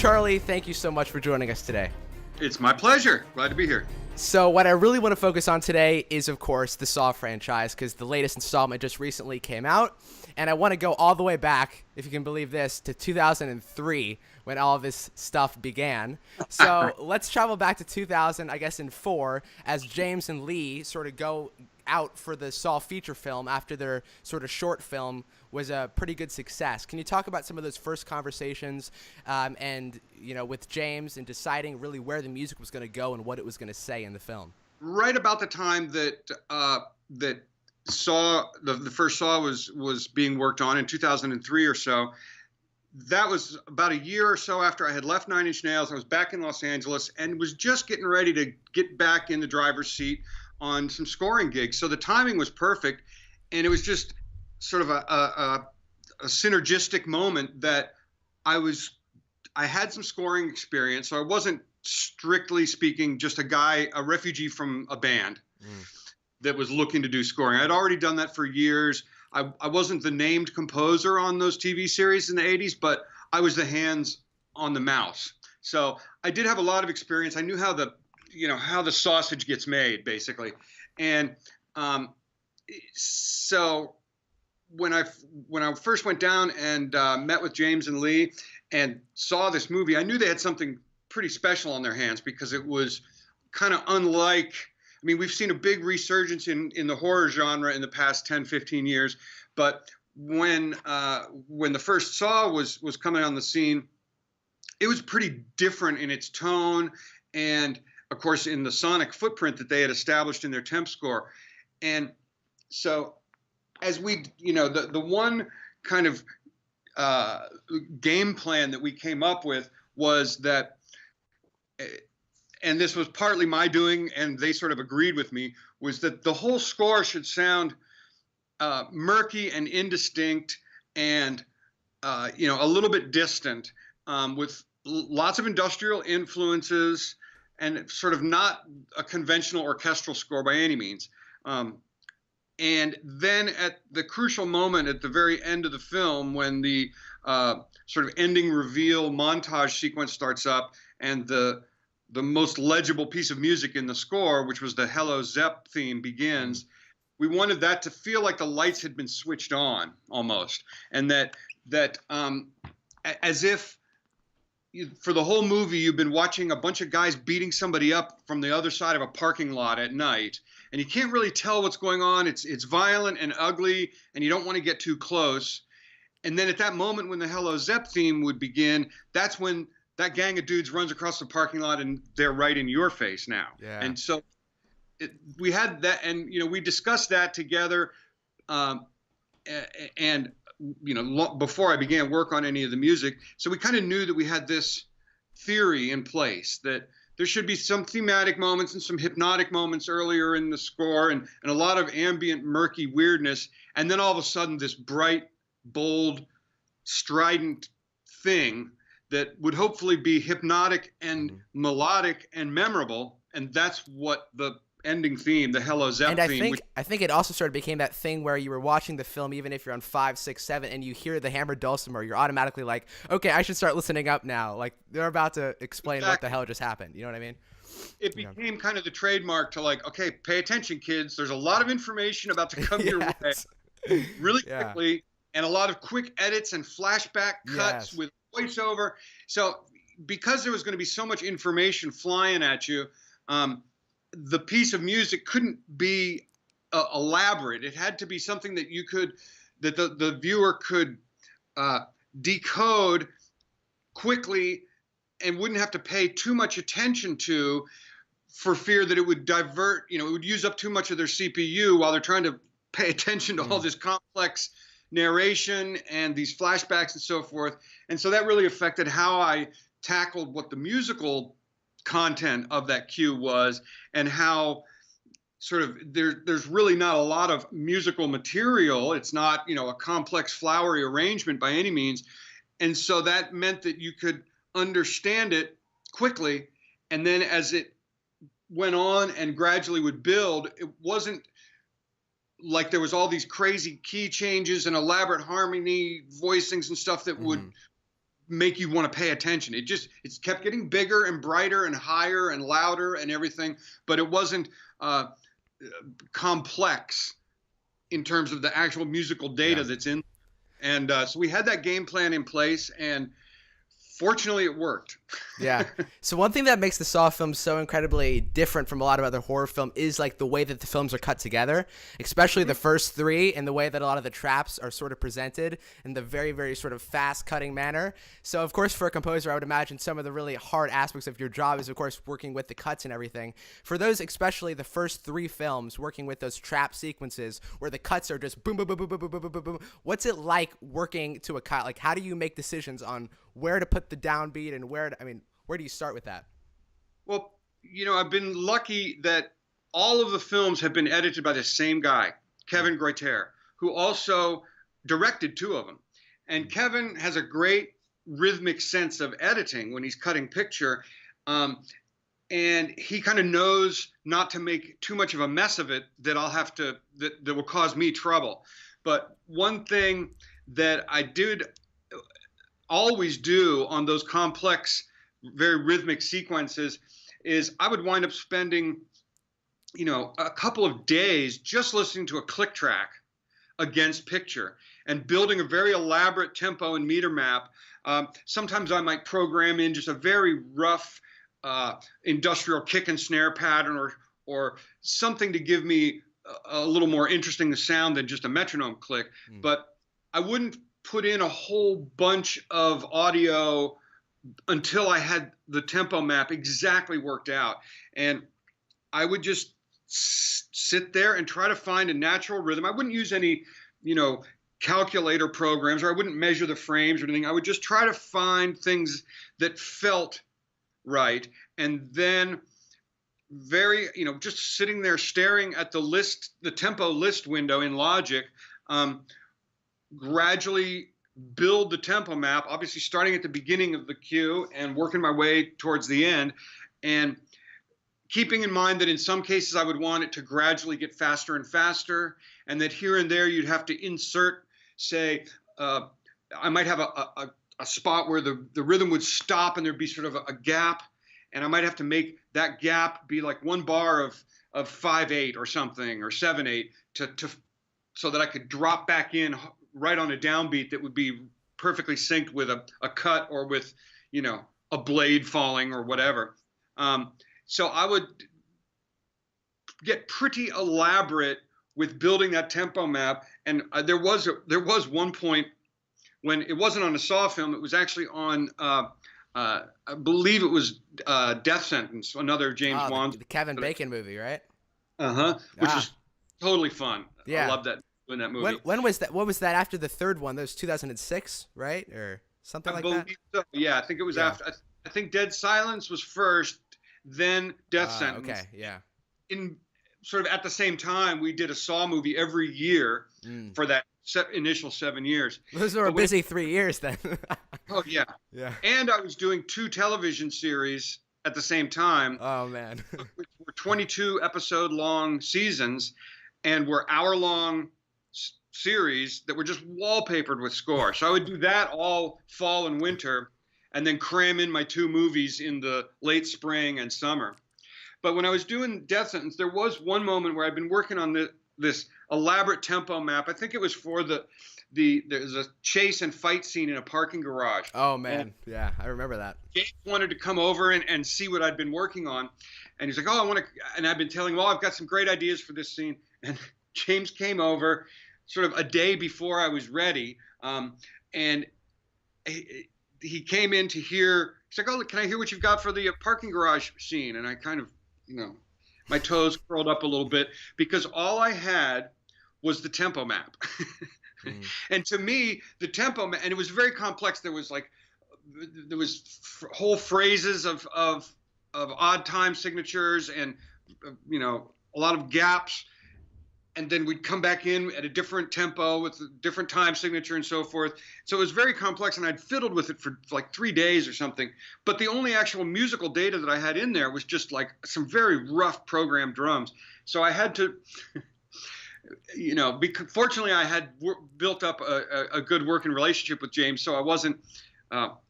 Charlie, thank you so much for joining us today. It's my pleasure. Glad to be here. So what I really want to focus on today is, of course, the Saw franchise, because the latest installment just recently came out. And I want to go all the way back, if you can believe this, to 2003, when all of this stuff began. So let's travel back to 2000, I guess, in 4, as James and Lee sort of go out for the Saw feature film after their sort of short film was a pretty good success. Can you talk about some of those first conversations and, you know, with James and deciding really where the music was going to go and what it was going to say in the film? Right about the time that Saw, the first Saw was being worked on in 2003 or so. That was about a year or so after I had left Nine Inch Nails. I was back in Los Angeles and was just getting ready to get back in the driver's seat on some scoring gigs. So the timing was perfect, and it was just sort of a synergistic moment that I had some scoring experience. So I wasn't, strictly speaking, just a refugee from a band that was looking to do scoring. I'd already done that for years. I wasn't the named composer on those TV series in the 80s, but I was the hands on the mouse. So I did have a lot of experience. I knew how the sausage gets made, basically. And so when I first went down and met with James and Lee and saw this movie, I knew they had something pretty special on their hands, because it was kind of unlike. I mean, we've seen a big resurgence in the horror genre in the past 10, 15 years, but when the first Saw was coming on the scene, it was pretty different in its tone and, of course, in the sonic footprint that they had established in their temp score. And so as the one kind of game plan that we came up with was that, and this was partly my doing, and they sort of agreed with me, was that the whole score should sound murky and indistinct and, a little bit distant, with lots of industrial influences and sort of not a conventional orchestral score by any means. And then at the crucial moment at the very end of the film, when the sort of ending reveal montage sequence starts up and the most legible piece of music in the score, which was the Hello Zepp theme, begins, we wanted that to feel like the lights had been switched on almost. And that as if for the whole movie, you've been watching a bunch of guys beating somebody up from the other side of a parking lot at night, and you can't really tell what's going on. It's violent and ugly, and you don't want to get too close. And then at that moment when the Hello Zepp theme would begin, that's when that gang of dudes runs across the parking lot and they're right in your face now. Yeah. And so we had that, and we discussed that together. And before I began work on any of the music, so we kind of knew that we had this theory in place that there should be some thematic moments and some hypnotic moments earlier in the score, and a lot of ambient, murky weirdness, and then all of a sudden this bright, bold, strident thing that would hopefully be hypnotic and melodic and memorable. And that's what the ending theme, the Hello Zepp theme. I think it also sort of became that thing where you were watching the film, even if you're on 5, 6, 7, and you hear the hammered dulcimer, you're automatically like, okay, I should start listening up now. Like, they're about to explain what the hell just happened. You know what I mean? It became kind of the trademark to, like, okay, pay attention, kids. There's a lot of information about to come your way really quickly, and a lot of quick edits and flashback cuts with voiceover. So because there was going to be so much information flying at you, the piece of music couldn't be elaborate. It had to be something that the viewer could decode quickly and wouldn't have to pay too much attention to, for fear that it would divert, it would use up too much of their CPU while they're trying to pay attention to all this complex narration and these flashbacks and so forth. And so that really affected how I tackled what the musical content of that cue was, and how sort of there's really not a lot of musical material. It's not, a complex flowery arrangement by any means. And so that meant that you could understand it quickly. And then as it went on and gradually would build, it wasn't like there was all these crazy key changes and elaborate harmony voicings and stuff that would make you want to pay attention. It's kept getting bigger and brighter and higher and louder and everything, but it wasn't complex in terms of the actual musical data that's in. And so we had that game plan in place, and fortunately it worked. Yeah. So one thing that makes the Saw films so incredibly different from a lot of other horror film is like the way that the films are cut together, especially the first three, and the way that a lot of the traps are sort of presented in the very, very sort of fast cutting manner. So of course, for a composer, I would imagine some of the really hard aspects of your job is of course working with the cuts and everything. For those, especially the first three films, working with those trap sequences where the cuts are just boom, boom, boom, boom, boom, boom, boom, boom, boom, boom. What's it like working to a cut? Like, how do you make decisions on where to put the downbeat and where do you start with that? Well, I've been lucky that all of the films have been edited by the same guy, Kevin Gruyter, who also directed two of them. And Kevin has a great rhythmic sense of editing when he's cutting picture. And he kind of knows not to make too much of a mess of it that that will cause me trouble. But one thing that I did always do on those complex, very rhythmic sequences is I would wind up spending, a couple of days just listening to a click track against picture and building a very elaborate tempo and meter map. Sometimes I might program in just a very rough industrial kick and snare pattern or something to give me a little more interesting sound than just a metronome click. But I wouldn't put in a whole bunch of audio until I had the tempo map exactly worked out. And I would just sit there and try to find a natural rhythm. I wouldn't use any, calculator programs, or I wouldn't measure the frames or anything. I would just try to find things that felt right. And then just sitting there staring at the tempo list window in Logic, gradually build the tempo map, obviously starting at the beginning of the cue and working my way towards the end, and keeping in mind that in some cases I would want it to gradually get faster and faster, and that here and there you'd have to insert, say, I might have a spot where the rhythm would stop and there'd be sort of a gap, and I might have to make that gap be like one bar of 5/8 or something, or 7/8 so that I could drop back in right on a downbeat that would be perfectly synced with a cut or with, a blade falling or whatever. So I would get pretty elaborate with building that tempo map. And there was one point when it wasn't on a Saw film, it was actually on, I believe it was Death Sentence, another James Wan. The Kevin Bacon movie, right? Which is totally fun. Yeah. I love that in that movie. When was that? What was that after the third one? That was 2006, right? Or something like that? I believe so. Yeah, I think it was after. I think Dead Silence was first, then Death Sentence. Okay, yeah. In sort of at the same time, we did a Saw movie every year for that initial 7 years. Those were a busy 3 years then. Oh, yeah. Yeah. And I was doing 2 television series at the same time. Oh, man. Which were 22 episode long seasons and were hour-long series that were just wallpapered with score. So I would do that all fall and winter and then cram in my 2 movies in the late spring and summer. But when I was doing Death Sentence, there was one moment where I'd been working on this elaborate tempo map. I think it was for there's a chase and fight scene in a parking garage. Oh, man. Yeah, I remember that. James wanted to come over and see what I'd been working on. And he's like, I want to, and I've been telling him, I've got some great ideas for this scene. And James came over sort of a day before I was ready. And he came in to hear, he's like, can I hear what you've got for the parking garage scene? And I kind of, my toes curled up a little bit because all I had was the tempo map. And to me, the tempo map, and it was very complex. There was whole phrases of odd time signatures and, a lot of gaps. And then we'd come back in at a different tempo with a different time signature and so forth. So it was very complex, and I'd fiddled with it for like 3 days or something. But the only actual musical data that I had in there was just like some very rough programmed drums. So I had to, fortunately I had built up a good working relationship with James, so I wasn't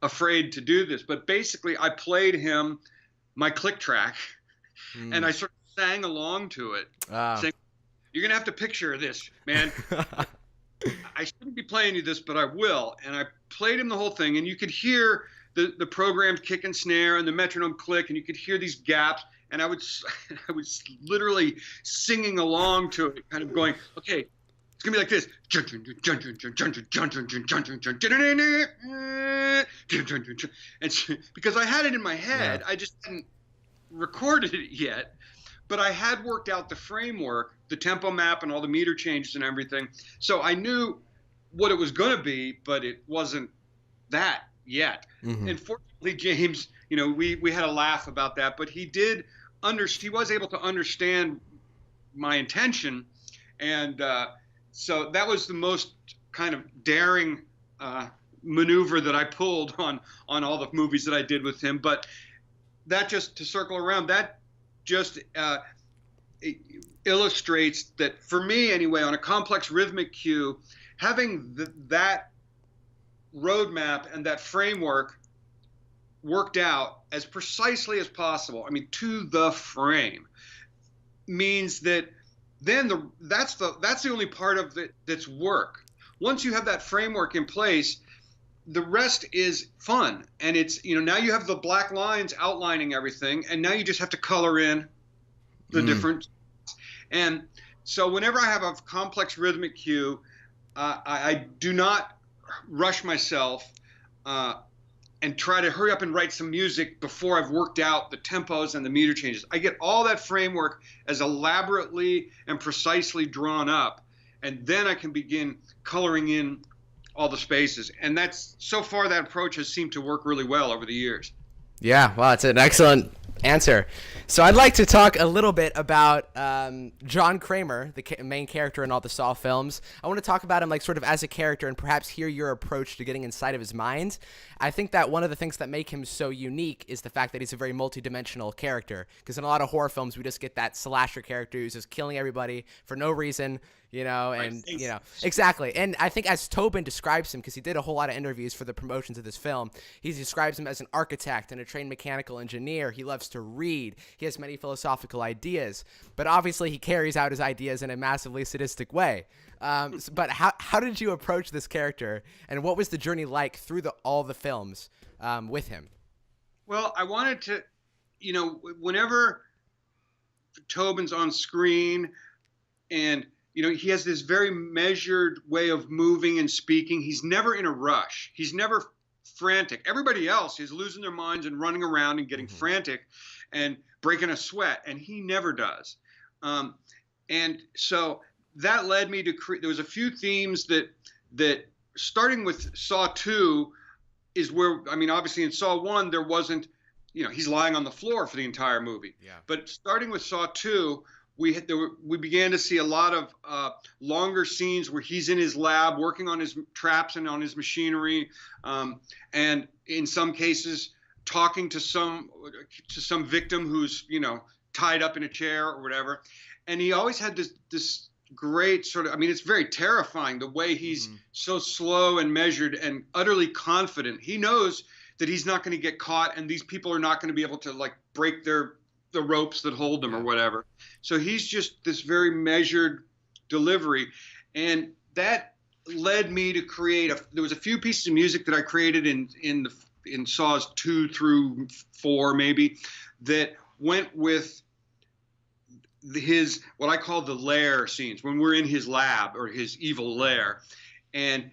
afraid to do this. But basically, I played him my click track, and I sort of sang along to it, saying, "You're gonna have to picture this, man. I shouldn't be playing you this, but I will." And I played him the whole thing, and you could hear the programmed kick and snare and the metronome click, and you could hear these gaps. And I was literally singing along to it, kind of going, "Okay, it's gonna be like this." And because I had it in my head, I just hadn't recorded it yet. But I had worked out the framework, the tempo map, and all the meter changes and everything. So I knew what it was going to be, but it wasn't that yet. And fortunately, James, we had a laugh about that, but he was able to understand my intention. And so that was the most kind of daring maneuver that I pulled on all the movies that I did with him. But that, just to circle around, that just it illustrates that, for me anyway, on a complex rhythmic cue, having that roadmap and that framework worked out as precisely as possible, I mean, to the frame, means that then that's the only part of it that's work. Once you have that framework in place, the rest is fun. And it's, now you have the black lines outlining everything, and now you just have to color in the different. And so whenever I have a complex rhythmic cue, I do not rush myself and try to hurry up and write some music before I've worked out the tempos and the meter changes. I get all that framework as elaborately and precisely drawn up, and then I can begin coloring in all the spaces. And so far that approach has seemed to work really well over the years. Yeah, wow, it's an excellent answer. So I'd like to talk a little bit about John Kramer, the main character in all the Saw films. I want to talk about him like sort of as a character and perhaps hear your approach to getting inside of his mind. I think that one of the things that make him so unique is the fact that he's a very multidimensional character, because in a lot of horror films we just get that slasher character who's just killing everybody for no reason, exactly. And I think as Tobin describes him, because he did a whole lot of interviews for the promotions of this film, he describes him as an architect and a trained mechanical engineer. He loves to read. He has many philosophical ideas, but obviously he carries out his ideas in a massively sadistic way. But how did you approach this character, and what was the journey like through all the films with him? Well, I wanted to, whenever Tobin's on screen, and he has this very measured way of moving and speaking. He's never in a rush. He's never frantic. Everybody else is losing their minds and running around and getting frantic and breaking a sweat, and he never does. And so that led me to create. There was a few themes that starting with Saw 2 is where, obviously in Saw 1 there wasn't, he's lying on the floor for the entire movie. Yeah. But starting with Saw 2, we began to see a lot of longer scenes where he's in his lab working on his traps and on his machinery, and in some cases talking to some victim who's tied up in a chair or whatever. And he always had this great sort of, it's very terrifying the way he's so slow and measured and utterly confident. He knows that he's not going to get caught, and these people are not going to be able to break the ropes that hold them or whatever. So he's just this very measured delivery. And that led me to create there was a few pieces of music that I created in Saws 2 through 4 maybe, that went with his, what I call the lair scenes, when we're in his lab or his evil lair. And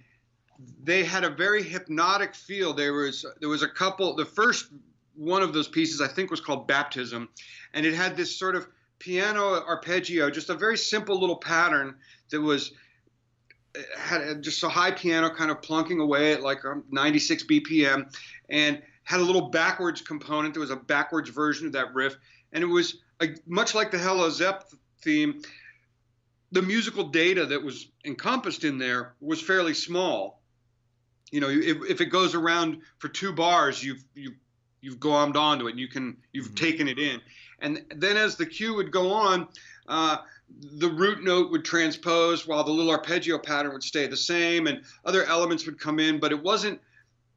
they had a very hypnotic feel. There was a couple, the first one of those pieces I think was called Baptism, and it had this sort of piano arpeggio, just a very simple little pattern that had just a high piano kind of plunking away at 96 BPM, and had a little backwards component. There was a backwards version of that riff, and it was much like the Hello Zepp theme. The musical data that was encompassed in there was fairly small. If it goes around for 2 bars, you've glommed onto it, and you've taken it in. And then as the cue would go on, the root note would transpose while the little arpeggio pattern would stay the same, and other elements would come in, but it wasn't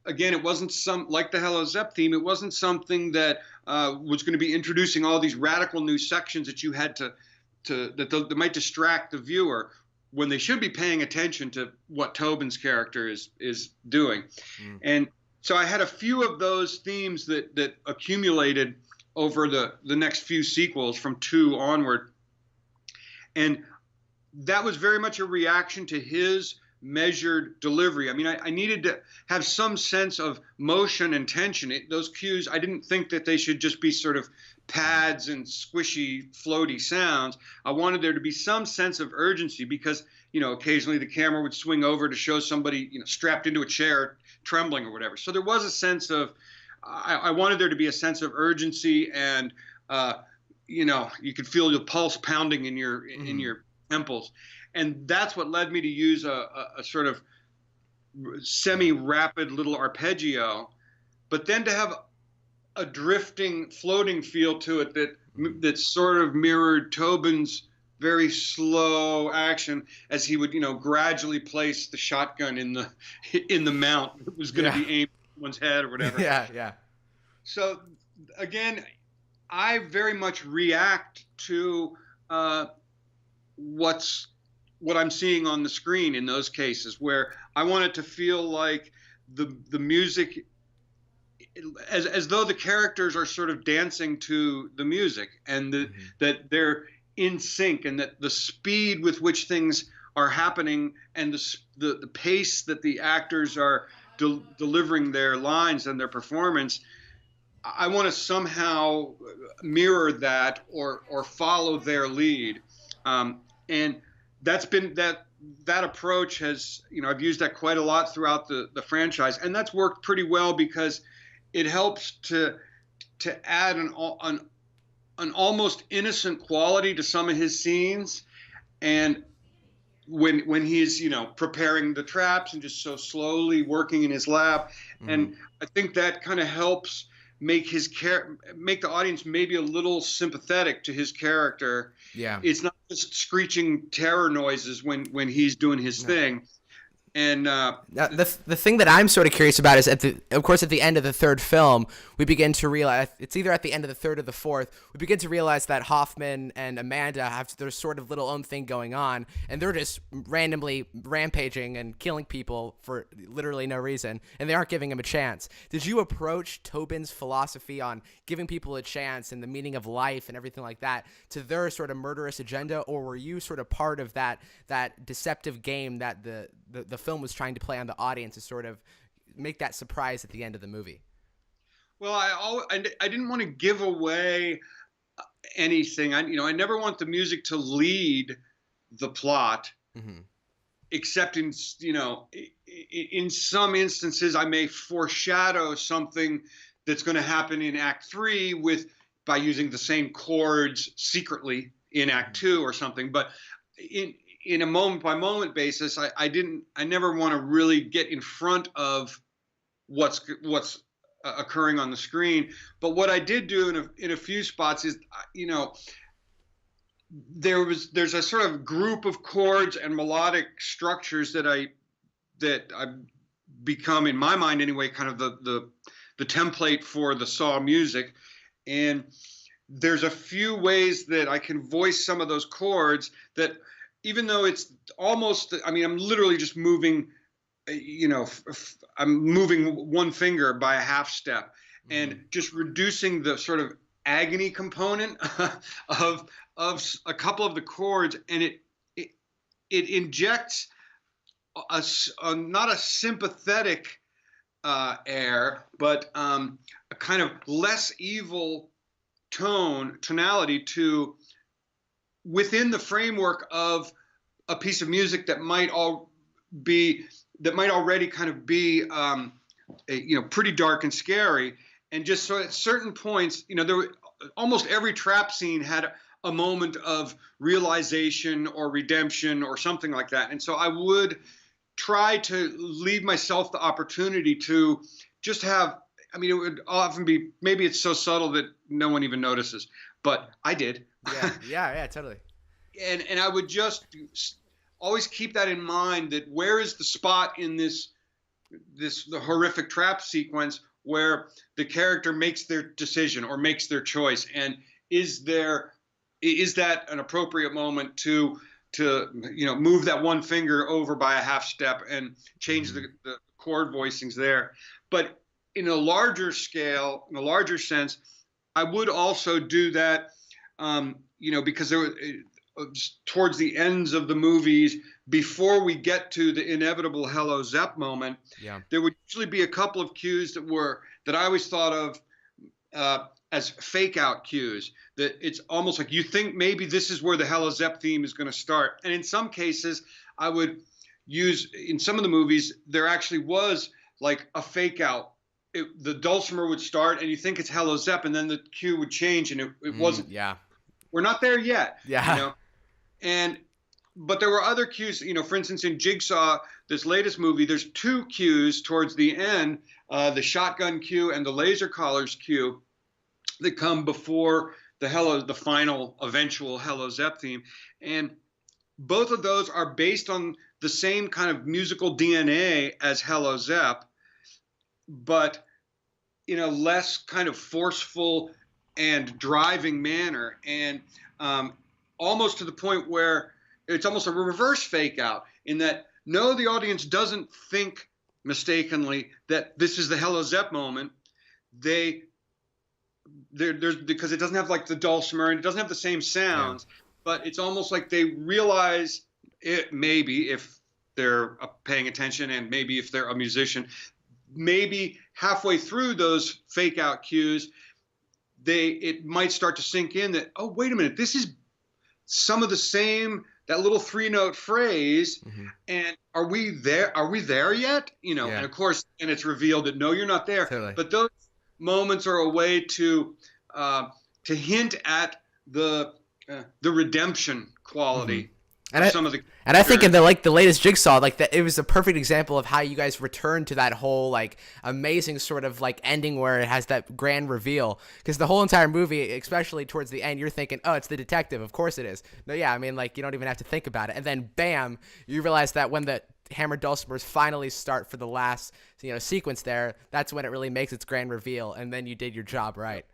again, it wasn't like the Hello Zepp theme. It wasn't something that was going to be introducing all these radical new sections that you had that might distract the viewer when they should be paying attention to what Tobin's character is doing. And so I had a few of those themes that accumulated over the next few sequels from 2 onward. And that was very much a reaction to his measured delivery. I mean, I needed to have some sense of motion and tension. Those cues, I didn't think that they should just be sort of pads and squishy, floaty sounds. I wanted there to be some sense of urgency because, occasionally the camera would swing over to show somebody, strapped into a chair, trembling or whatever. So there was a sense of, I wanted there to be a sense of urgency and, you could feel your pulse pounding in your temples. And that's what led me to use a sort of semi-rapid little arpeggio, but then to have a drifting, floating feel to it that sort of mirrored Tobin's very slow action as he would, gradually place the shotgun in the mount that was going to be aimed at someone's head or whatever. Yeah. So again, I very much react to what I'm seeing on the screen in those cases, where I want it to feel like the music, as though the characters are sort of dancing to the music, and that they're in sync, and that the speed with which things are happening and the pace that the actors are delivering their lines and their performance, I want to somehow mirror that or follow their lead. And that's been that approach has, I've used that quite a lot throughout the franchise, and that's worked pretty well because it helps to add an almost innocent quality to some of his scenes. And when he's, preparing the traps and just so slowly working in his lab, and I think that kind of helps make the audience maybe a little sympathetic to his character. Yeah, it's not just screeching terror noises when he's doing his thing. And now, the thing that I'm sort of curious about is, of course, at the end of the 3rd film, we begin to realize, it's either at the end of the 3rd or the 4th, we begin to realize that Hoffman and Amanda have their sort of little own thing going on, and they're just randomly rampaging and killing people for literally no reason, and they aren't giving him a chance. Did you approach Tobin's philosophy on giving people a chance and the meaning of life and everything like that to their sort of murderous agenda, or were you sort of part of that deceptive game that the film was trying to play on the audience to sort of make that surprise at the end of the movie? Well, I didn't want to give away anything. I never want the music to lead the plot, except in some instances I may foreshadow something that's going to happen in Act 3 by using the same chords secretly in Act 2 or something. But in a moment by moment basis, I never want to really get in front of what's occurring on the screen. But what I did do in a few spots is, there's a sort of group of chords and melodic structures that I've become, in my mind anyway, kind of the template for the Saw music. And there's a few ways that I can voice some of those chords that, even though it's almost, I'm literally just moving, I'm moving one finger by a half step and just reducing the sort of agony component of a couple of the chords, and it injects not a sympathetic air, but a kind of less evil tonality to within the framework of a piece of music that might already kind of be pretty dark and scary. And just so at certain points, almost every trap scene had a moment of realization or redemption or something like that. And so I would try to leave myself the opportunity to just have, it would often be, maybe it's so subtle that no one even notices, but I did. Yeah, totally. And I would just always keep that in mind, that where is the spot in this the horrific trap sequence where the character makes their decision or makes their choice, and is that an appropriate moment to move that one finger over by a half step and change the chord voicings there. But in a larger scale, in a larger sense, I would also do that, because towards the ends of the movies, before we get to the inevitable Hello Zepp moment, there would usually be a couple of cues that I always thought of as fake out cues. That it's almost like you think maybe this is where the Hello Zepp theme is going to start. And in some cases, I would use, in some of the movies, there actually was like a fake out. The dulcimer would start and you think it's Hello Zepp, and then the cue would change and it wasn't. Yeah. We're not there yet. Yeah. But there were other cues, for instance, in Jigsaw, this latest movie, there's two cues towards the end, the shotgun cue and the laser collars cue, that come before the final eventual Hello Zepp theme. And both of those are based on the same kind of musical DNA as Hello Zepp, but in a less kind of forceful and driving manner, and almost to the point where it's almost a reverse fake out, in that no, the audience doesn't think mistakenly that this is the Hello Zepp moment. There's because it doesn't have like the dulcimer and it doesn't have the same sounds, but it's almost like they realize it, maybe if they're paying attention and maybe if they're a musician, maybe halfway through those fake out cues, it might start to sink in that, oh, wait a minute, this is some of the same, that little 3-note phrase, and are we there yet? And of course, and it's revealed that no, you're not there. Totally. But those moments are a way to hint at the redemption quality of some of the. And I think in the latest Jigsaw, it was a perfect example of how you guys returned to that whole amazing sort of ending where it has that grand reveal. Because the whole entire movie, especially towards the end, you're thinking, oh, it's the detective. Of course it is. No, yeah, I mean, you don't even have to think about it. And then, bam, you realize that when the hammered dulcimers finally start for the last sequence there, that's when it really makes its grand reveal, and then you did your job right.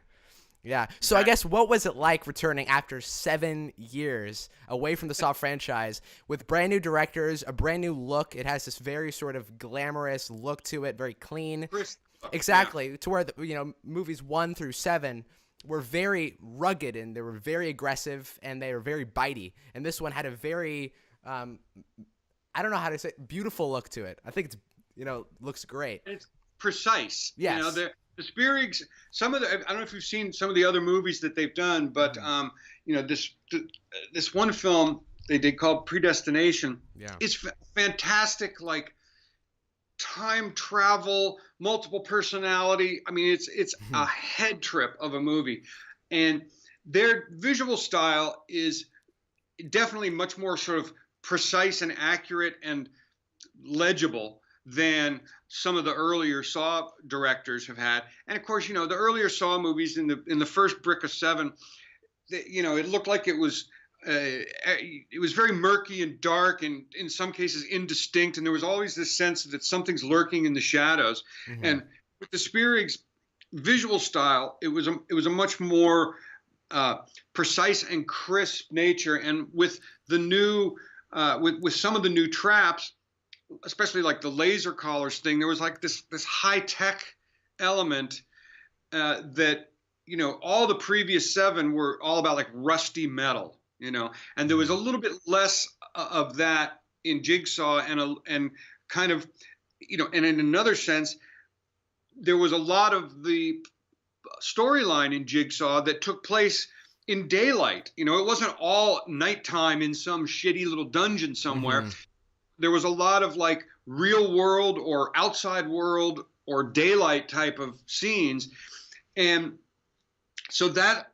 Yeah. So I guess, what was it like returning after 7 years away from the Saw franchise with brand new directors, a brand new look? It has this very sort of glamorous look to it, very clean. Exactly. Yeah. To where movies 1 through 7 were very rugged and they were very aggressive and they were very bitey. And this one had a very I don't know how to say, beautiful look to it. I think it's looks great. It's precise. Yes. The Spierigs, I don't know if you've seen some of the other movies that they've done, but this one film they did called Predestination is fantastic, time travel, multiple personality. I mean, it's a head trip of a movie, and their visual style is definitely much more sort of precise and accurate and legible than some of the earlier Saw directors have had. And of course, the earlier Saw movies in the first brick of 7, it looked like it was very murky and dark and in some cases indistinct, and there was always this sense that something's lurking in the shadows. And with the Spierigs visual style, it was a much more precise and crisp nature. And with the new with some of the new traps, especially like the laser collars thing, there was this high tech element that all the previous 7 were all about rusty metal, and there was a little bit less of that in Jigsaw, and kind of and in another sense, there was a lot of the storyline in Jigsaw that took place in daylight. It wasn't all nighttime in some shitty little dungeon somewhere. There was a lot of real world or outside world or daylight type of scenes. And so that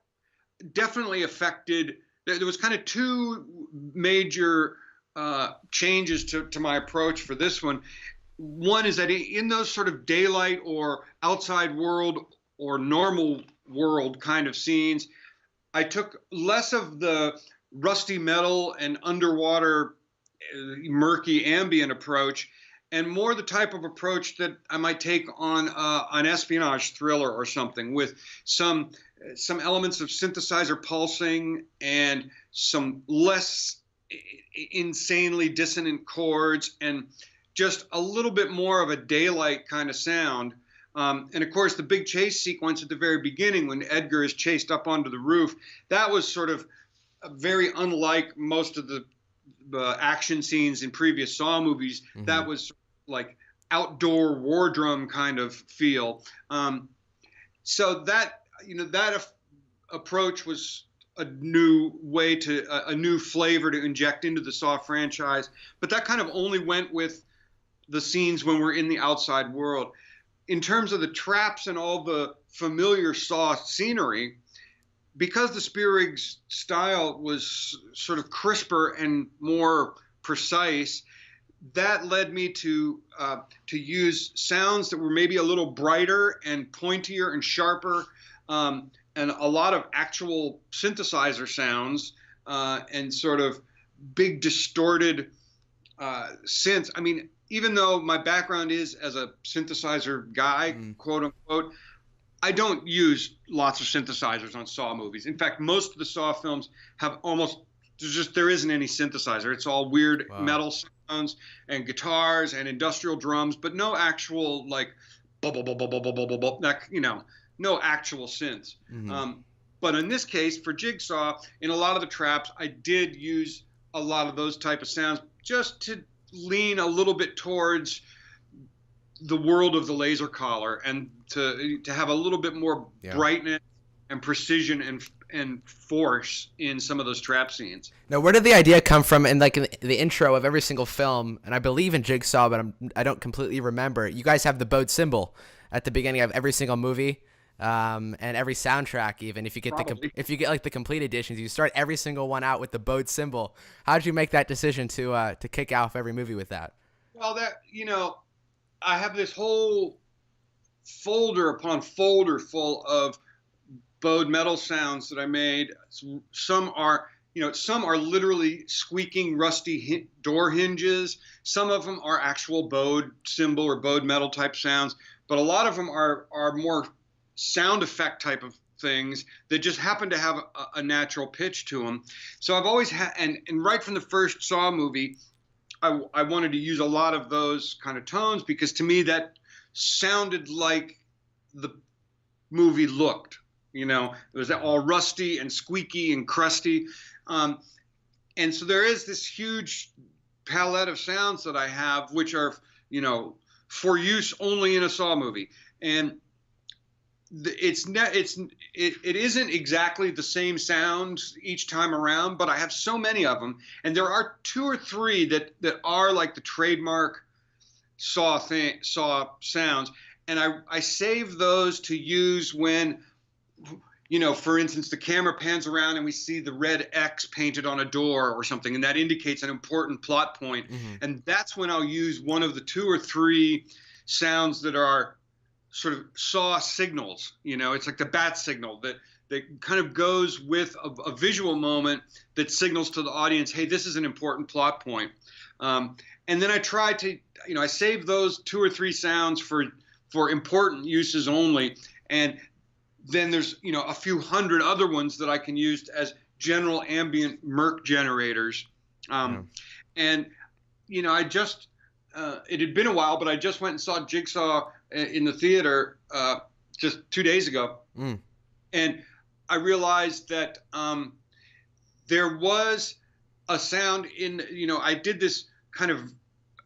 definitely affected, there was kind of 2 major changes to my approach for this one. One is that in those sort of daylight or outside world or normal world kind of scenes, I took less of the rusty metal and underwater murky ambient approach, and more the type of approach that I might take on an espionage thriller or something, with some elements of synthesizer pulsing and some less insanely dissonant chords, and just a little bit more of a daylight kind of sound. And of course, the big chase sequence at the very beginning, when Edgar is chased up onto the roof, that was sort of very unlike most of the action scenes in previous Saw movies. Mm-hmm. That was like outdoor war drum kind of feel. So that, that approach was a new way a new flavor to inject into the Saw franchise. But that kind of only went with the scenes when we're in the outside world. In terms of the traps and all the familiar Saw scenery, because the Spielberg's style was sort of crisper and more precise, that led me to use sounds that were maybe a little brighter and pointier and sharper, and a lot of actual synthesizer sounds, and sort of big distorted synths. I mean, even though my background is as a synthesizer guy, quote unquote, I don't use lots of synthesizers on Saw movies. In fact, most of the Saw films have there isn't any synthesizer. It's all weird metal sounds and guitars and industrial drums, but no actual like bubble, no actual synths. Mm-hmm. But in this case, for Jigsaw, in a lot of the traps, I did use a lot of those type of sounds just to lean a little bit towards the world of the laser collar, and to have a little bit more brightness and precision and force in some of those trap scenes. Now, where did the idea come from? In the intro of every single film, and I believe in Jigsaw, but I don't completely remember. You guys have the bowed cymbal at the beginning of every single movie, and every soundtrack. Even if you get like the complete editions, you start every single one out with the bowed cymbal. How did you make that decision to kick off every movie with that? Well, I have this whole folder upon folder full of bowed metal sounds that I made. Some are literally squeaking rusty door hinges. Some of them are actual bowed cymbal or bowed metal type sounds, but a lot of them are more sound effect type of things that just happen to have a natural pitch to them. So I've always had, and right from the first Saw movie, I wanted to use a lot of those kind of tones, because to me that sounded like the movie looked. It was all rusty and squeaky and crusty. And so there is this huge palette of sounds that I have, which are, for use only in a Saw movie. And it isn't exactly the same sounds each time around, but I have so many of them, and there are 2 or 3 that are like the trademark Saw sounds, and I save those to use when, for instance, the camera pans around and we see the red X painted on a door or something, and that indicates an important plot point. Mm-hmm. And that's when I'll use one of the 2 or 3 sounds that are sort of Saw signals. It's like the bat signal that kind of goes with a visual moment that signals to the audience, hey, this is an important plot point. And then I try to, I save those 2 or 3 sounds for important uses only. And then there's, a few hundred other ones that I can use as general ambient murk generators. And, I just, it had been a while, but I just went and saw Jigsaw in the theater just 2 days ago. And I realized that there was a sound in, I did this kind of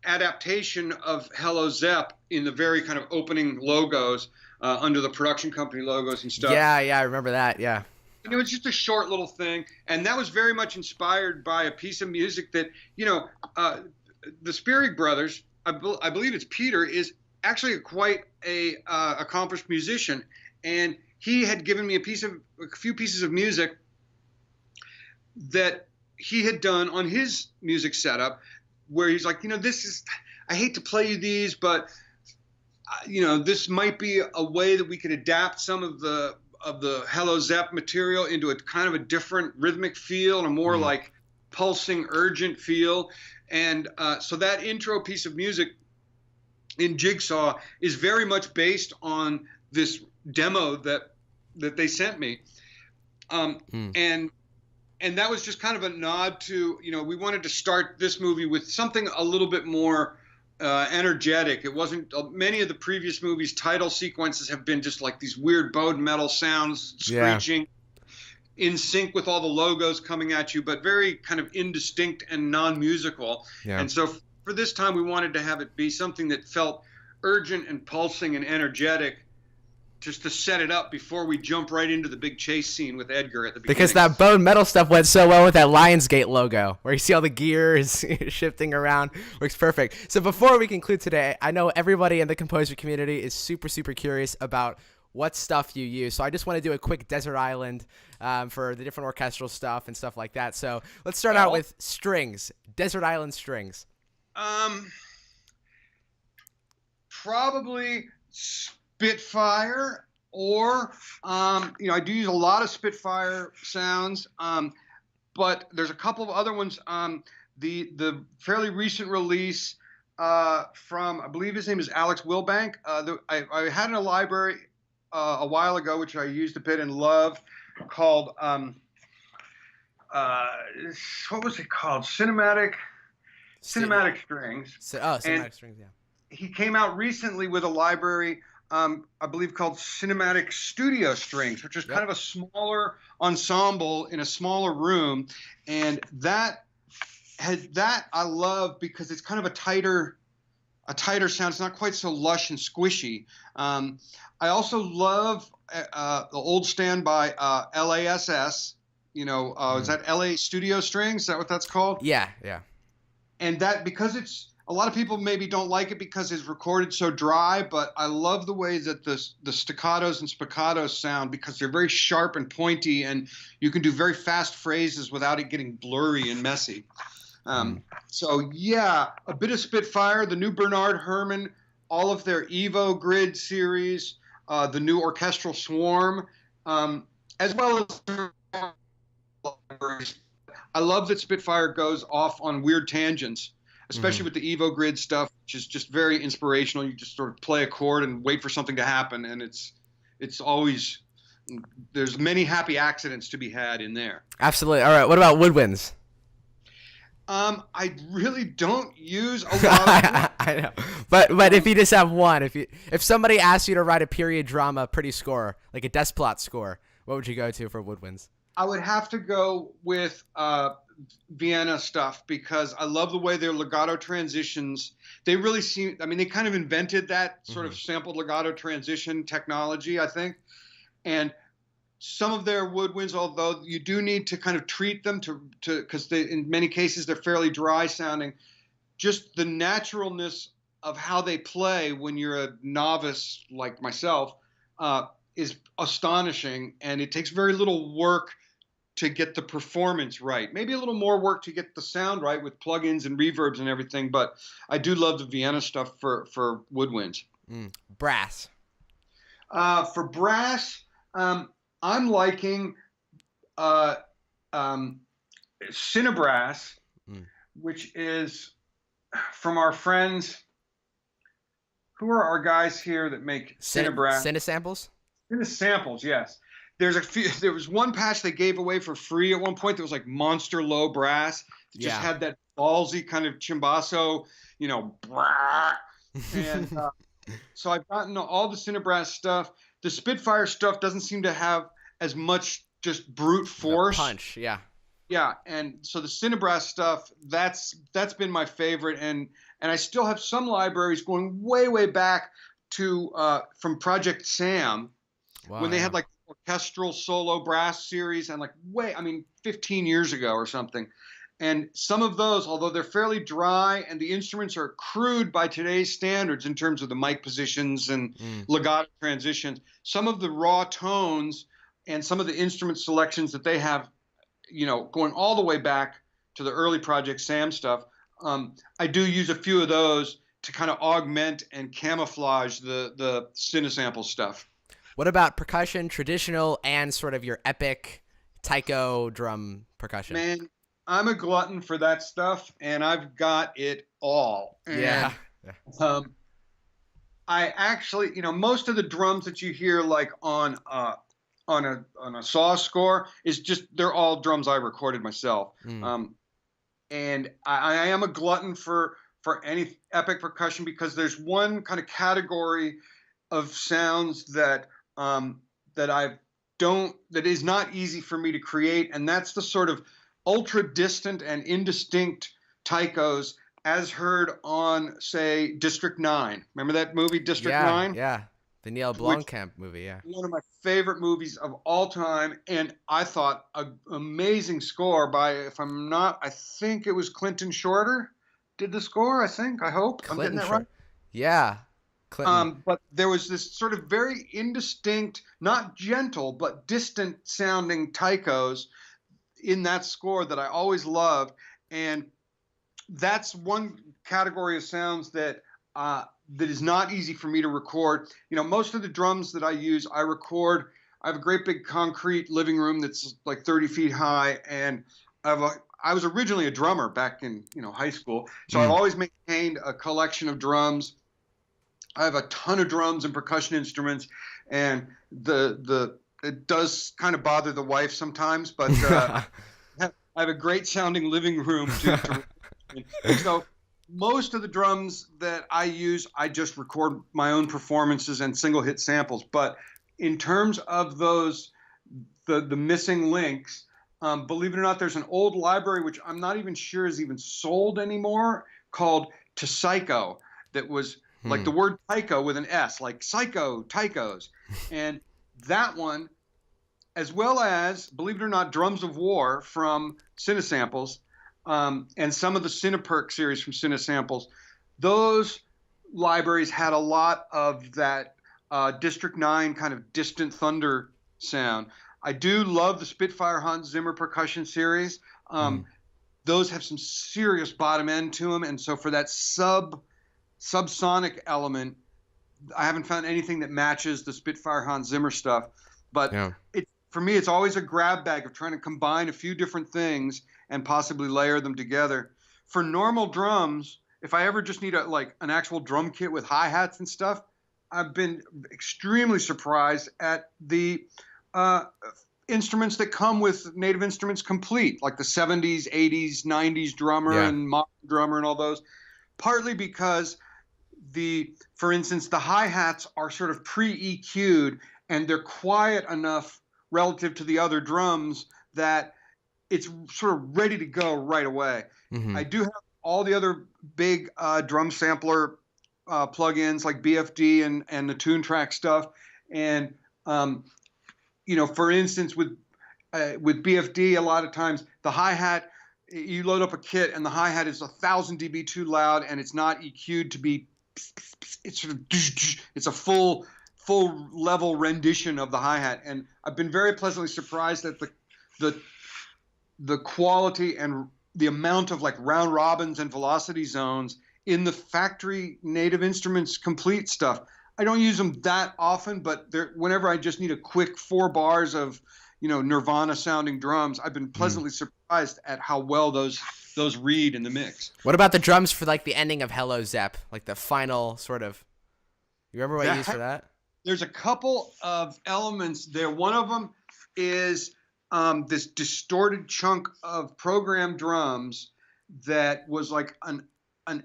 adaptation of Hello Zepp in the very kind of opening logos, under the production company logos and stuff. Yeah, I remember that, yeah. And it was just a short little thing, and that was very much inspired by a piece of music that, the Spielberg brothers, I believe it's Peter, is actually quite a accomplished musician, and he had given me a few pieces of music that he had done on his music setup, where he's like, I hate to play you these, but this might be a way that we could adapt some of the Hello Zepp material into a kind of a different rhythmic feel and a more like pulsing, urgent feel. And so that intro piece of music in Jigsaw is very much based on this demo that they sent me. And that was just kind of a nod to, we wanted to start this movie with something a little bit more energetic. It wasn't, many of the previous movies' title sequences have been just like these weird bowed metal sounds screeching in sync with all the logos coming at you, but very kind of indistinct and non-musical. Yeah. And so for this time, we wanted to have it be something that felt urgent and pulsing and energetic, just to set it up before we jump right into the big chase scene with Edgar at the beginning. Because that bone metal stuff went so well with that Lionsgate logo, where you see all the gears shifting around. Works perfect. So before we conclude today, I know everybody in the composer community is super, super curious about what stuff you use. So I just want to do a quick Desert Island for the different orchestral stuff and stuff like that. So let's start out with strings. Desert Island strings. Probably Spitfire, or I do use a lot of Spitfire sounds, but there's a couple of other ones. The fairly recent release from, I believe his name is Alex Wilbank. I had in a library a while ago, which I used a bit and love, called what was it called? Cinematic Strings. Cinematic Strings, yeah. He came out recently with a library, I believe, called Cinematic Studio Strings, which is kind of a smaller ensemble in a smaller room, and that I love because it's kind of a tighter sound. It's not quite so lush and squishy. I also love the old standby LASS. Is that LA Studio Strings? Is that what that's called? Yeah. And that, because it's, a lot of people maybe don't like it because it's recorded so dry, but I love the way that the staccatos and spiccatos sound, because they're very sharp and pointy, and you can do very fast phrases without it getting blurry and messy. So yeah, a bit of Spitfire, the new Bernard Herrmann, all of their Evo Grid series, the new Orchestral Swarm, as well as I love that Spitfire goes off on weird tangents, especially with the Evo Grid stuff, which is just very inspirational. You just sort of play a chord and wait for something to happen, and it's always, there's many happy accidents to be had in there. Absolutely. All right, what about woodwinds? I really don't use a lot of I know. But if you just have one, if somebody asks you to write a period drama pretty score, like a Desplat score, what would you go to for woodwinds? I would have to go with Vienna stuff, because I love the way their legato transitions, they really seem, I mean, they kind of invented that sort of sampled legato transition technology, I think. And some of their woodwinds, although you do need to kind of treat them to because in many cases they're fairly dry sounding, just the naturalness of how they play when you're a novice like myself is astonishing, and it takes very little work to get the performance right. Maybe a little more work to get the sound right with plugins and reverbs and everything, but I do love the Vienna stuff for woodwinds. Brass. For brass, I'm liking Cinebrass, which is from our friends. Who are our guys here that make Cinebrass? Cinesamples? Cinesamples, yes. There was one patch they gave away for free at one point that was like monster low brass. It just had that ballsy kind of chimbasso, and so I've gotten all the Cinebrass stuff. The Spitfire stuff doesn't seem to have as much just brute force. Punch, yeah. Yeah, and so the Cinebrass stuff, that's been my favorite, and I still have some libraries going way back to from Project Sam, when they had like orchestral solo brass series, and like 15 years ago or something. And some of those, although they're fairly dry and the instruments are crude by today's standards in terms of the mic positions and legato transitions, some of the raw tones and some of the instrument selections that they have, going all the way back to the early Project Sam stuff, I do use a few of those to kind of augment and camouflage the Cinesample stuff. What about percussion, traditional and sort of your epic taiko drum percussion? Man, I'm a glutton for that stuff, and I've got it all. And, I actually, most of the drums that you hear like on a Saw score is just they're all drums I recorded myself. Mm. And I am a glutton for any epic percussion because there's one kind of category of sounds that that I don't that is not easy for me to create, and that's the sort of ultra distant and indistinct taikos as heard on, say, District 9. Remember that movie, District Yeah, 9? yeah. The Neil Which Blomkamp movie, yeah. one of my favorite movies of all time, and I thought an amazing score by, if I'm not, I think it was Clinton Shorter did the score. I hope I'm getting Clinton that right. Short. Yeah. Clinton. But there was this sort of very indistinct, not gentle, but distant sounding taikos in that score that I always loved. And that's one category of sounds that that is not easy for me to record. Most of the drums that I use, I record. I have a great big concrete living room that's like 30 feet high, and I was originally a drummer back in high school, so I've always maintained a collection of drums. I have a ton of drums and percussion instruments, and it does kind of bother the wife sometimes, but I have a great sounding living room to so most of the drums that I use, I just record my own performances and single hit samples. But in terms of those, the missing links, believe it or not, there's an old library which I'm not even sure is even sold anymore called To Psycho that was like the word taiko with an S, like psycho, taikos. And that one, as well as, believe it or not, Drums of War from Cinesamples, and some of the Cineperk series from Cinesamples, those libraries had a lot of that District 9 kind of distant thunder sound. I do love the Spitfire Hans Zimmer percussion series. Those have some serious bottom end to them, and so for that subsonic element, I haven't found anything that matches the Spitfire Hans Zimmer stuff. But for me, it's always a grab bag of trying to combine a few different things and possibly layer them together. For normal drums, if I ever just need an actual drum kit with hi-hats and stuff, I've been extremely surprised at the instruments that come with Native Instruments Complete, like the 70s, 80s, 90s drummer and modern drummer and all those. Partly because for instance, the hi-hats are sort of pre-EQ'd and they're quiet enough relative to the other drums that it's sort of ready to go right away. I do have all the other big drum sampler plugins like BFD and the Toontrack stuff. And, for instance, with BFD, a lot of times the hi-hat, you load up a kit and the hi-hat is 1,000 dB too loud and it's not EQ'd to be, it's a full level rendition of the hi-hat. And I've been very pleasantly surprised at the quality and the amount of round robins and velocity zones in the factory Native Instruments Complete stuff. I don't use them that often, but whenever I just need a quick 4 bars of Nirvana sounding drums, I've been pleasantly surprised at how well those read in the mix. What about the drums for the ending of Hello Zepp, like the final sort of? You remember what you used for that? There's a couple of elements there. One of them is this distorted chunk of programmed drums that was like an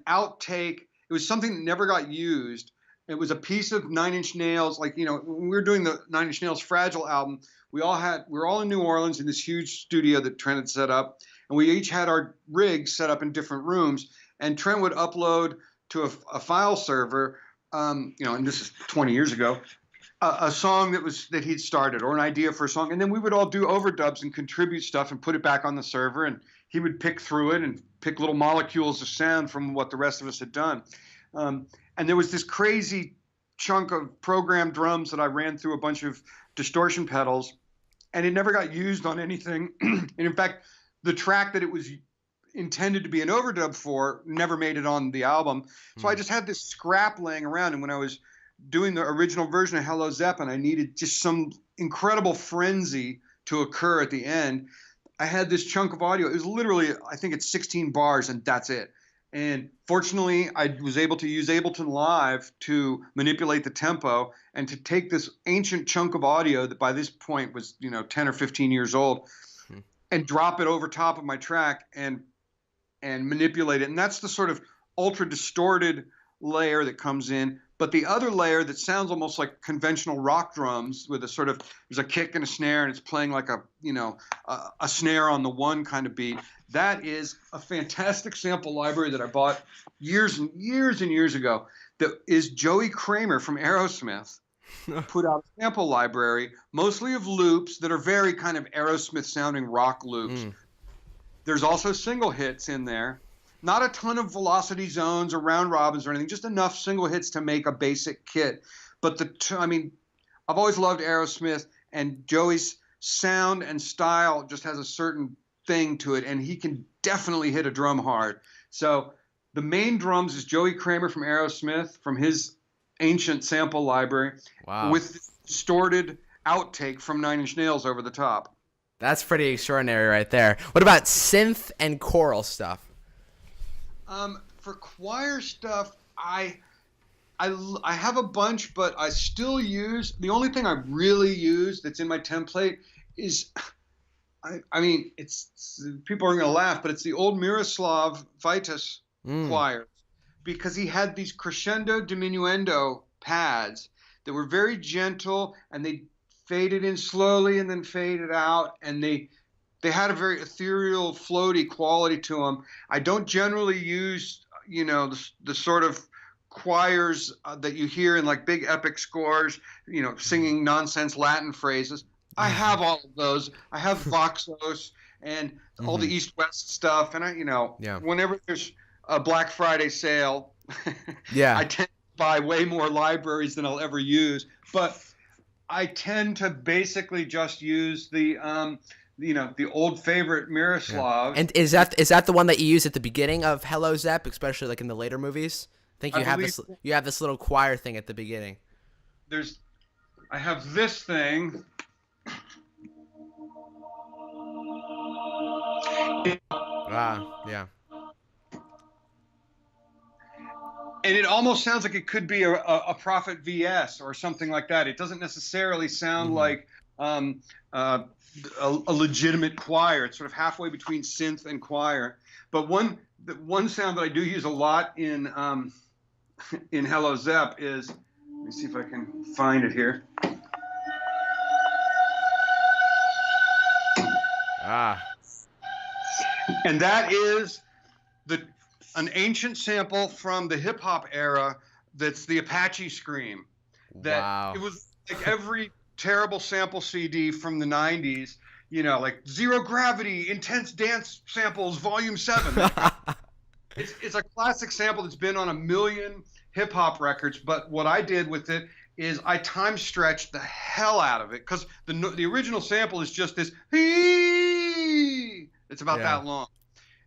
outtake. It was something that never got used. It was a piece of Nine Inch Nails. When we were doing the Nine Inch Nails Fragile album, we were all in New Orleans in this huge studio that Trent had set up, and we each had our rigs set up in different rooms. And Trent would upload to a file server, and this is 20 years ago, a song that he'd started or an idea for a song, and then we would all do overdubs and contribute stuff and put it back on the server, and he would pick through it and pick little molecules of sound from what the rest of us had done. And there was this crazy chunk of programmed drums that I ran through a bunch of distortion pedals, and it never got used on anything. And in fact, the track that it was intended to be an overdub for never made it on the album. So I just had this scrap laying around, and when I was doing the original version of Hello Zeppelin, I needed just some incredible frenzy to occur at the end. I had this chunk of audio. It was literally, I think it's 16 bars, and that's it. And fortunately, I was able to use Ableton Live to manipulate the tempo and to take this ancient chunk of audio that by this point was, 10 or 15 years old, and drop it over top of my track and manipulate it. And that's the sort of ultra distorted layer that comes in. But the other layer that sounds almost like conventional rock drums with a sort of, there's a kick and a snare and it's playing like a snare on the one kind of beat. That is a fantastic sample library that I bought years and years and years ago. That is Joey Kramer from Aerosmith put out a sample library, mostly of loops that are very kind of Aerosmith sounding rock loops. There's also single hits in there. Not a ton of velocity zones or round robins or anything, just enough single hits to make a basic kit. But I've always loved Aerosmith, and Joey's sound and style just has a certain thing to it, and he can definitely hit a drum hard. So the main drums is Joey Kramer from Aerosmith, from his ancient sample library, with distorted outtake from Nine Inch Nails over the top. That's pretty extraordinary right there. What about synth and choral stuff? For choir stuff, I have a bunch, but I still use, the only thing I really use that's in my template is, it's people are going to laugh, but it's the old Miroslav Vitus choir, because he had these crescendo diminuendo pads that were very gentle, and they faded in slowly and then faded out, and they had a very ethereal, floaty quality to them. I don't generally use, the sort of choirs that you hear in like big epic scores, singing nonsense Latin phrases. I have all of those. I have Voxos and all the East-West stuff. And whenever there's a Black Friday sale, I tend to buy way more libraries than I'll ever use. But I tend to basically just use the old favorite Miroslav. And is that the one that you use at the beginning of Hello Zep, especially like in the later movies? I think you have this little choir thing at the beginning. I have this thing. Yeah. And it almost sounds like it could be a Prophet VS or something like that. It doesn't necessarily sound like a legitimate choir. It's sort of halfway between synth and choir. But one sound that I do use a lot in Hello Zep is, let me see if I can find it here. And that is an ancient sample from the hip hop era. That's the Apache Scream. It was like every terrible sample CD from the 90s, like Zero Gravity, Intense Dance Samples, Volume 7. It's a classic sample that's been on a million hip hop records, but what I did with it is I time stretched the hell out of it, because the original sample is just this, it's about that long.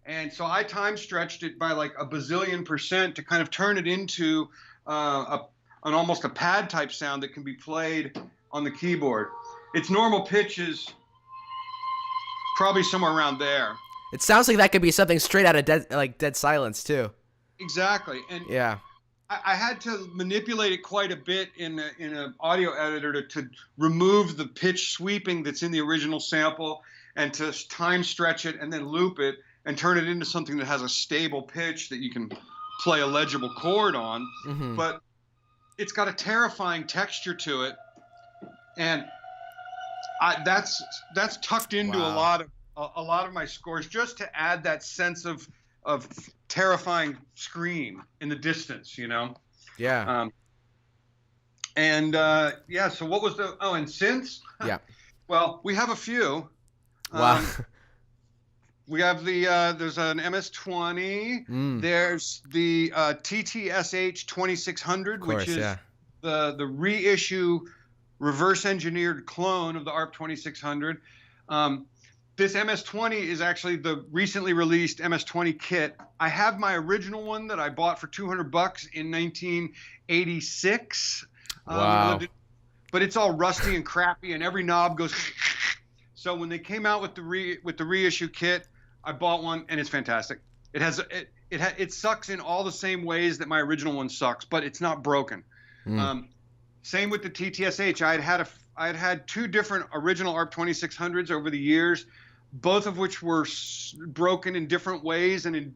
And so I time stretched it by like a bazillion % to kind of turn it into an almost a pad type sound that can be played on the keyboard. Its normal pitch is probably somewhere around there. It sounds like that could be something straight out of Dead Silence too. Exactly. And I had to manipulate it quite a bit in an audio editor to remove the pitch sweeping that's in the original sample, and to time stretch it and then loop it and turn it into something that has a stable pitch that you can play a legible chord on. But it's got a terrifying texture to it, and that's tucked into a lot of my scores, just to add that sense of terrifying scream in the distance, So what was and synths? Well, we have a few. We have there's an MS-20. There's the TTSH 2600, which is the reissue reverse engineered clone of the ARP 2600. This MS-20 is actually the recently released MS-20 kit. I have my original one that I bought for $200 in 1986. But it's all rusty and crappy, and every knob goes. So when they came out with the reissue kit, I bought one, and it's fantastic. It has it sucks in all the same ways that my original one sucks, but it's not broken. Same with the TTSH. I had had two different original ARP 2600s over the years, both of which were broken in different ways and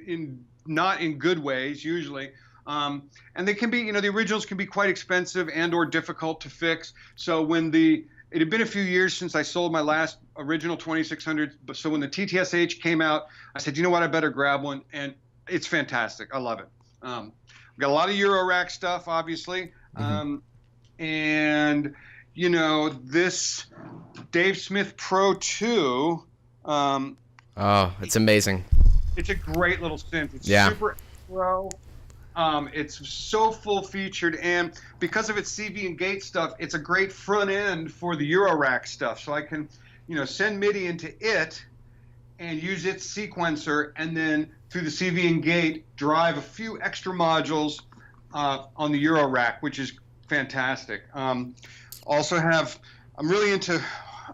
in not in good ways usually. And they can be, the originals can be quite expensive and or difficult to fix. So it had been a few years since I sold my last original 2600. So when the TTSH came out, I said, you know what, I better grab one. And it's fantastic. I love it. We've got a lot of Eurorack stuff, obviously. And, this Dave Smith Pro 2. It's amazing. It's a great little synth. It's Yeah. super pro. It's so full featured, and because of its CV and gate stuff, it's a great front end for the Eurorack stuff. So I can, send MIDI into it and use its sequencer, and then through the CV and gate, drive a few extra modules on the Eurorack, which is fantastic. Also I'm really into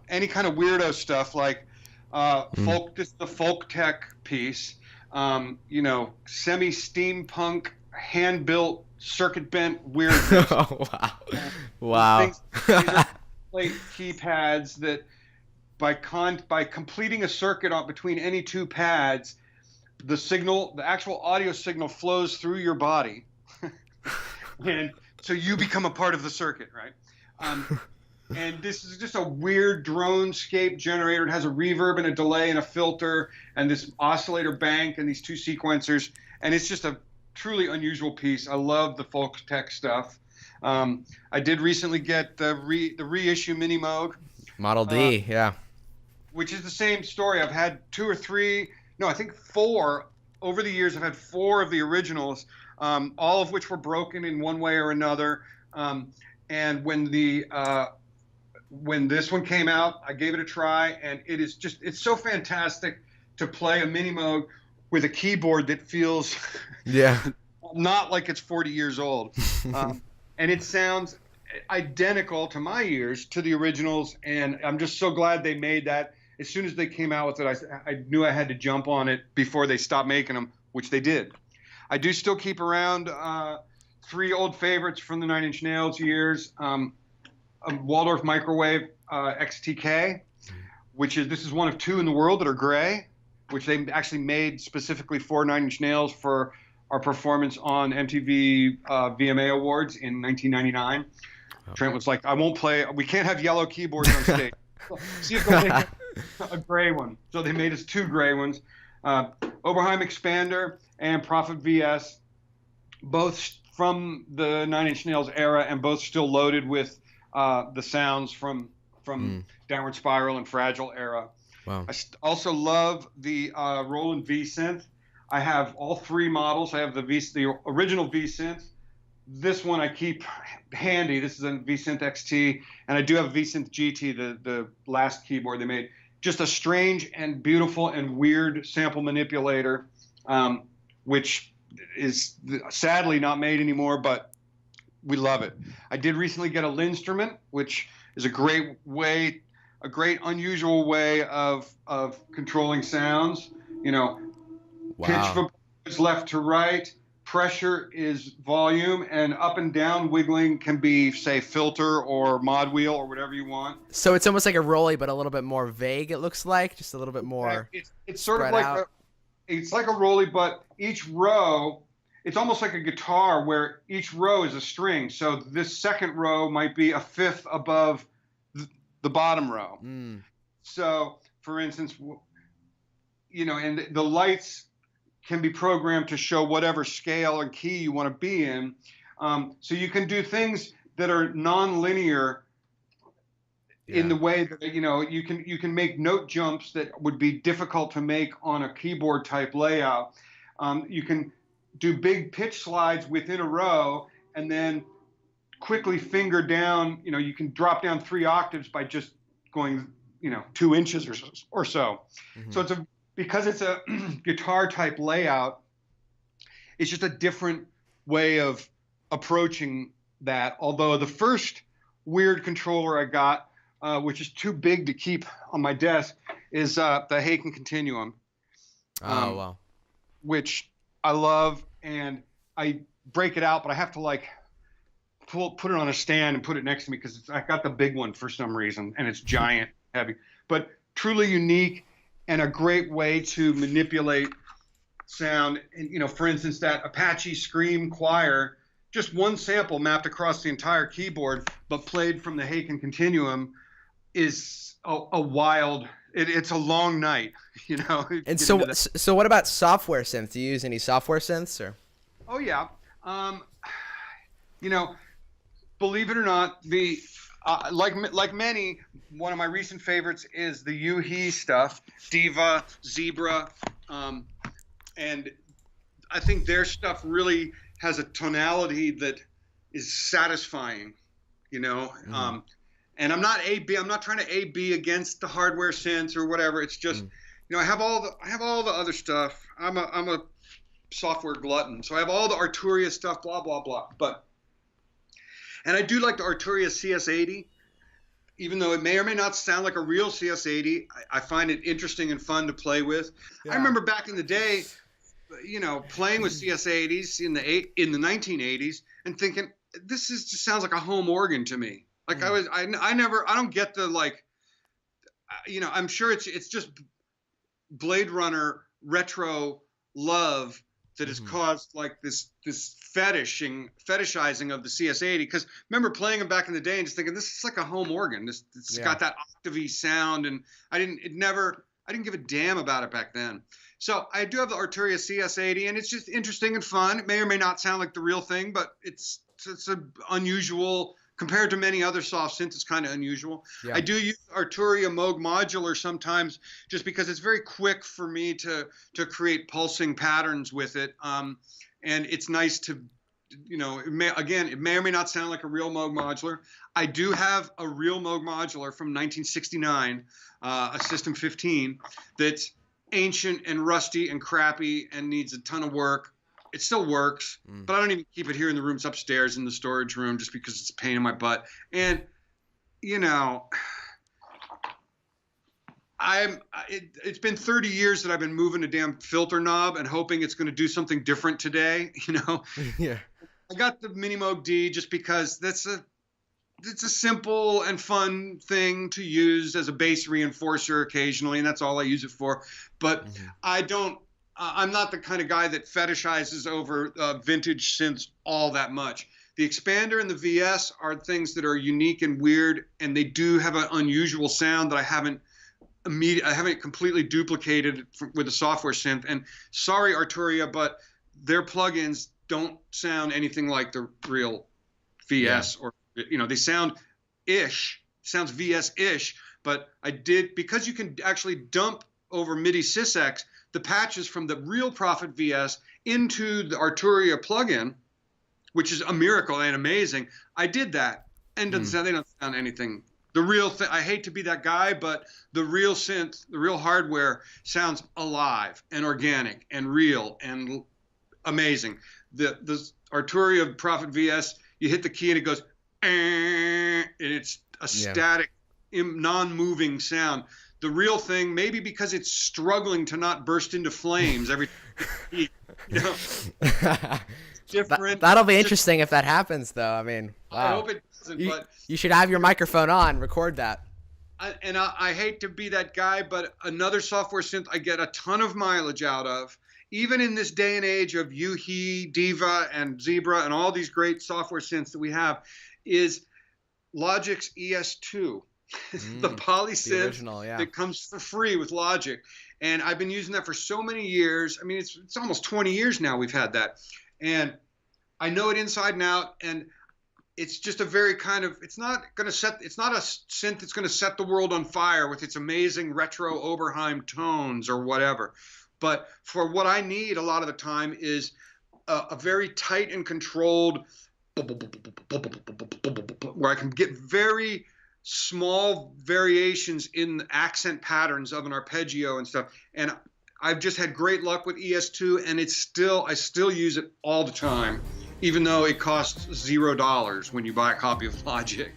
any kind of weirdo stuff like folk. This is the folk tech piece. Semi-steampunk, hand-built, circuit-bent weirdness. Oh, wow. These are plate keypads that by completing a circuit between any two pads, the actual audio signal flows through your body. And so you become a part of the circuit, right? And this is just a weird dronescape generator. It has a reverb and a delay and a filter and this oscillator bank and these two sequencers. And it's just a truly unusual piece. I love the folk tech stuff. I did recently get the reissue Mini Moog. Model D, yeah. Which is the same story. I've had I think 4. Over the years, I've had 4 of the originals, all of which were broken in one way or another. And when this one came out, I gave it a try, and it's so fantastic to play a Mini Moog with a keyboard that feels not like it's 40 years old. And it sounds identical to my ears to the originals, and I'm just so glad they made that. As soon as they came out with it, I knew I had to jump on it before they stopped making them, which they did. I do still keep around 3 old favorites from the Nine Inch Nails years. A Waldorf Microwave XTK, this is one of 2 in the world that are gray, which they actually made specifically for Nine Inch Nails for our performance on MTV VMA Awards in 1999. Oh. Trent was like, I won't play, we can't have yellow keyboards on stage. See if they'll make a gray one. So they made us 2 gray ones. Oberheim Expander and Prophet VS, both from the Nine Inch Nails era and both still loaded with the sounds from Downward Spiral and Fragile era. Wow. I also love the Roland V-Synth. I have all 3 models. I have the original V-Synth. This one I keep handy. This is a V-Synth XT, and I do have a V-Synth GT, the last keyboard they made. Just a strange and beautiful and weird sample manipulator, which is sadly not made anymore, but we love it. I did recently get a Linstrument, which is a great unusual way of controlling sounds. Wow. Pitch is left to right, pressure is volume, and up and down wiggling can be, say, filter or mod wheel or whatever you want. So it's almost like a Rolly, but a little bit more vague. It looks like just a little bit more. It's sort of like it's like a Rolly, but each row. It's almost like a guitar where each row is a string. So this second row might be a fifth above the bottom row. So, for instance, and the lights can be programmed to show whatever scale and key you want to be in. So you can do things that are non-linear in the way that, you can make note jumps that would be difficult to make on a keyboard type layout. You can do big pitch slides within a row and then quickly finger down. You can drop down 3 octaves by just going, 2 inches or so. So because it's a guitar type layout, it's just a different way of approaching that. Although the first weird controller I got, which is too big to keep on my desk, is the Haken Continuum. Oh, wow. which I love, and I break it out, but I have to like put it on a stand and put it next to me because I got the big one for some reason, and it's giant, heavy, but truly unique and a great way to manipulate sound. And for instance, that Apache Scream Choir, just one sample mapped across the entire keyboard, but played from the Haken Continuum, is a wild. It's a long night, And so what about software synths? Do you use any software synths or? Oh yeah, believe it or not, the like many, one of my recent favorites is the U-He stuff, Diva, Zebra, and I think their stuff really has a tonality that is satisfying, Mm-hmm. And I'm not trying to A/B against the hardware synths or whatever. It's just, I have all the other stuff. I'm a software glutton, so I have all the Arturia stuff, blah blah blah. And I do like the Arturia CS80, even though it may or may not sound like a real CS80. I find it interesting and fun to play with. Yeah. I remember back in the day, playing with CS80s in the 1980s and thinking, this just sounds like a home organ to me. Like I don't get the like, I'm sure it's just Blade Runner retro love that has caused like this fetishizing of the CS80. Because remember playing them back in the day and just thinking, this is like a home organ. It's got that octavey sound, and I didn't give a damn about it back then. So I do have the Arturia CS80, and it's just interesting and fun. It may or may not sound like the real thing, but it's an unusual. Compared to many other soft synths, it's kind of unusual. Yeah. I do use Arturia Moog Modular sometimes just because it's very quick for me to create pulsing patterns with it. And it's nice to, it may or may not sound like a real Moog Modular. I do have a real Moog Modular from 1969, a System 15, that's ancient and rusty and crappy and needs a ton of work. It still works, but I don't even keep it here in the rooms upstairs in the storage room just because it's a pain in my butt. And, it's been 30 years that I've been moving a damn filter knob and hoping it's going to do something different today, Yeah. I got the Mini Moog D just because it's a simple and fun thing to use as a bass reinforcer occasionally, and that's all I use it for. But I'm not the kind of guy that fetishizes over vintage synths all that much. The expander and the VS are things that are unique and weird, and they do have an unusual sound that I haven't completely duplicated with a software synth. And sorry, Arturia, but their plugins don't sound anything like the real VS, or they sounds VS-ish. But because you can actually dump over MIDI sysx the patches from the real Prophet VS into the Arturia plugin, which is a miracle and amazing. I did that, and they don't sound anything. The real thing. I hate to be that guy, but the real synth, the real hardware, sounds alive and organic and real and amazing. The Arturia Prophet VS, you hit the key and it goes, and it's a static, non-moving sound. The real thing, maybe because it's struggling to not burst into flames every time, different. That'll be interesting if that happens, though. I mean, wow. I hope it doesn't. But you should have your microphone on, record that. I hate to be that guy, but another software synth I get a ton of mileage out of, even in this day and age of U-He, Diva, and Zebra, and all these great software synths that we have, is Logic's ES2. The polysynth that comes for free with Logic. And I've been using that for so many years. I mean, it's almost 20 years now we've had that. And I know it inside and out. And it's just a very kind of, it's not a synth that's going to set the world on fire with its amazing retro Oberheim tones or whatever. But for what I need a lot of the time is a very tight and controlled, where I can get very small variations in the accent patterns of an arpeggio and stuff. And I've just had great luck with ES2, and I still use it all the time, even though it costs $0 when you buy a copy of Logic.